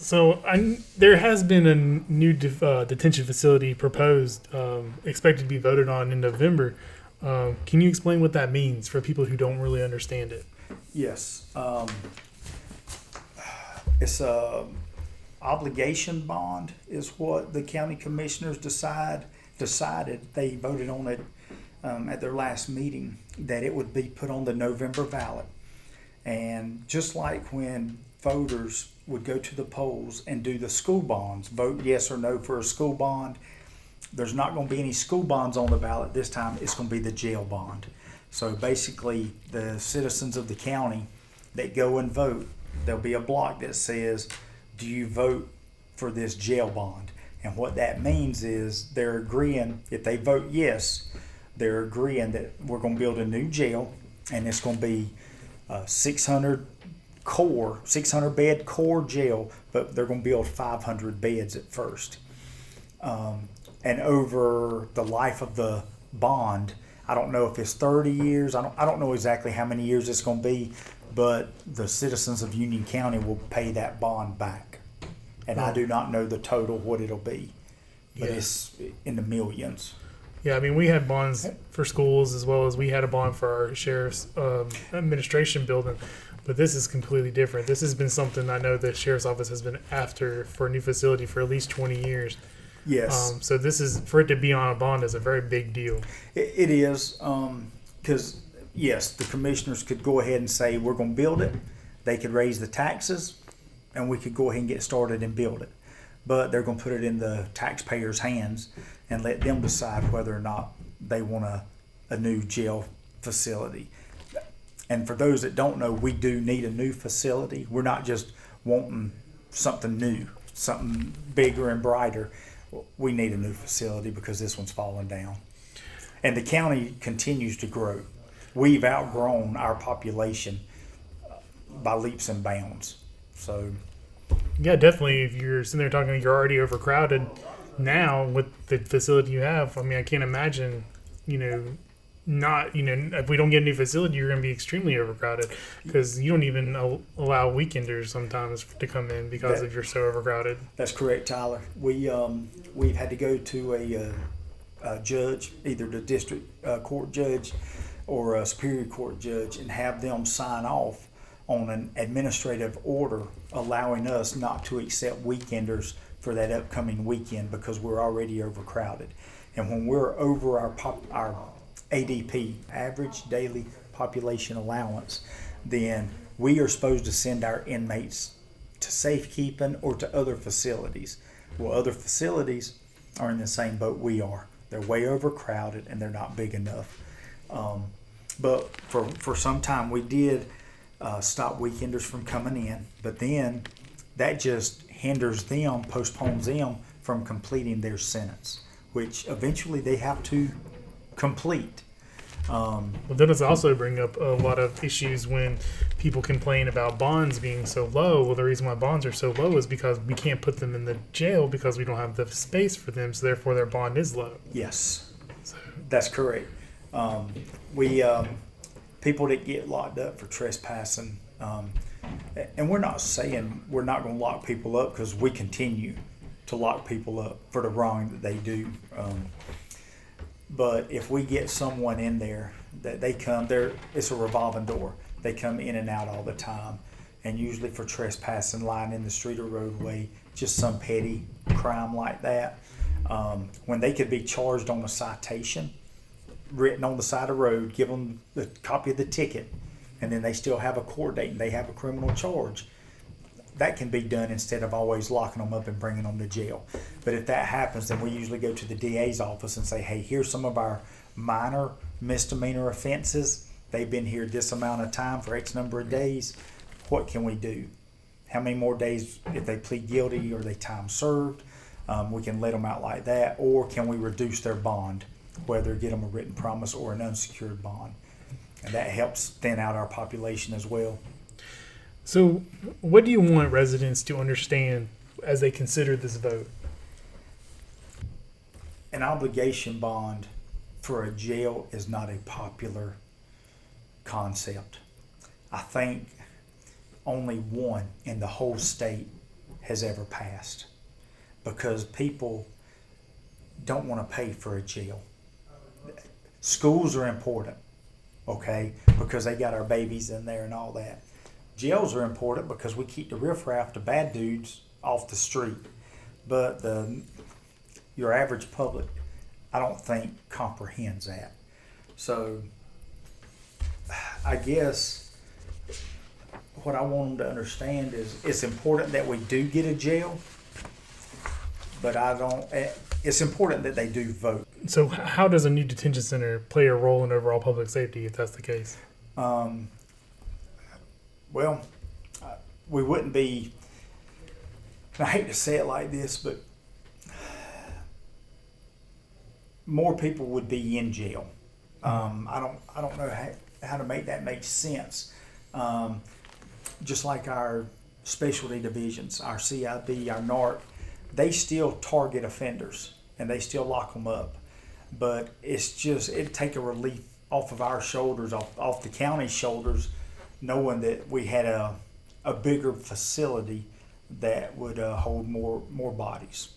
So there has been a new detention facility proposed, expected to be voted on in November. Can you explain what that means for people who don't really understand it? Yes. It's a obligation bond is what the county commissioners decided. They voted on it at their last meeting, that it would be put on the November ballot. And just like when voters would go to the polls and do the school bonds, vote yes or no for a school bond, there's not going to be any school bonds on the ballot this time. It's going to be the jail bond. So basically, the citizens of the county that go and vote, there'll be a block that says, do you vote for this jail bond? And what that means is they're agreeing, if they vote yes, they're agreeing that we're going to build a new jail, and it's going to be 600 bed core jail, but they're going to build 500 beds at first. And over the life of the bond, I don't know if it's 30 years. I don't know exactly how many years it's going to be, but the citizens of Union County will pay that bond back. And I do not know the total what it'll be, but it's in the millions. Yeah, I mean, we had bonds for schools as well as we had a bond for our sheriff's administration building, but this is completely different. This has been something I know the sheriff's office has been after for a new facility for at least 20 years. Yes. So this is, for it to be on a bond is a very big deal. It is, because, yes, the commissioners could go ahead and say, we're going to build it. They could raise the taxes, and we could go ahead and get started and build it. But they're going to put it in the taxpayers' hands and let them decide whether or not they want a new jail facility. And for those that don't know, we do need a new facility. We're not just wanting something new, something bigger and brighter. We need a new facility because this one's falling down. And the county continues to grow. We've outgrown our population by leaps and bounds. So, yeah, definitely. If you're sitting there talking, you're already overcrowded now with the facility you have. I mean, I can't imagine, if we don't get a new facility, you're going to be extremely overcrowded because you don't even allow weekenders sometimes to come in because you're so overcrowded. That's correct, Tyler. We've had to go to a judge, either the district court judge or a superior court judge, and have them sign off on an administrative order allowing us not to accept weekenders for that upcoming weekend because we're already overcrowded. And when we're over our ADP, average daily population allowance, then we are supposed to send our inmates to safekeeping or to other facilities. Well, other facilities are in the same boat we are. They're way overcrowded and they're not big enough. But for some time we did stop weekenders from coming in, but then that just hinders them, postpones them from completing their sentence, which eventually they have to complete. Well, then it's also bring up a lot of issues when people complain about bonds being so low. Well, the reason why bonds are so low is because we can't put them in the jail because we don't have the space for them, so therefore their bond is low. Yes, that's correct. People that get locked up for trespassing, and we're not saying we're not going to lock people up because we continue to lock people up for the wrong that they do. But if we get someone in there that they come there, it's a revolving door. They come in and out all the time, and usually for trespassing, lying in the street or roadway, just some petty crime like that. When they could be charged on a citation written on the side of the road, give them the copy of the ticket, and then they still have a court date and they have a criminal charge. That can be done instead of always locking them up and bringing them to jail. But if that happens, then we usually go to the DA's office and say, hey, here's some of our minor misdemeanor offenses. They've been here this amount of time for X number of days. What can we do? How many more days if they plead guilty or they time served? We can let them out like that. Or can we reduce their bond, whether get them a written promise or an unsecured bond? And that helps thin out our population as well. So what do you want residents to understand as they consider this vote? An obligation bond for a jail is not a popular concept. I think only one in the whole state has ever passed, because people don't want to pay for a jail. Schools are important, okay, because they got our babies in there and all that. Jails are important because we keep the riffraff, the bad dudes, off the street. But your average public, I don't think, comprehends that. So I guess what I want them to understand is it's important that we do get a jail, but it's important that they do vote. So how does a new detention center play a role in overall public safety if that's the case? Well, we wouldn't be, I hate to say it like this, but more people would be in jail. I don't know how to make that make sense. Just like our specialty divisions, our CIB, our NARC, they still target offenders and they still lock them up. But it'd take a relief off of our shoulders, off the county's shoulders, knowing that we had a bigger facility that would hold more bodies.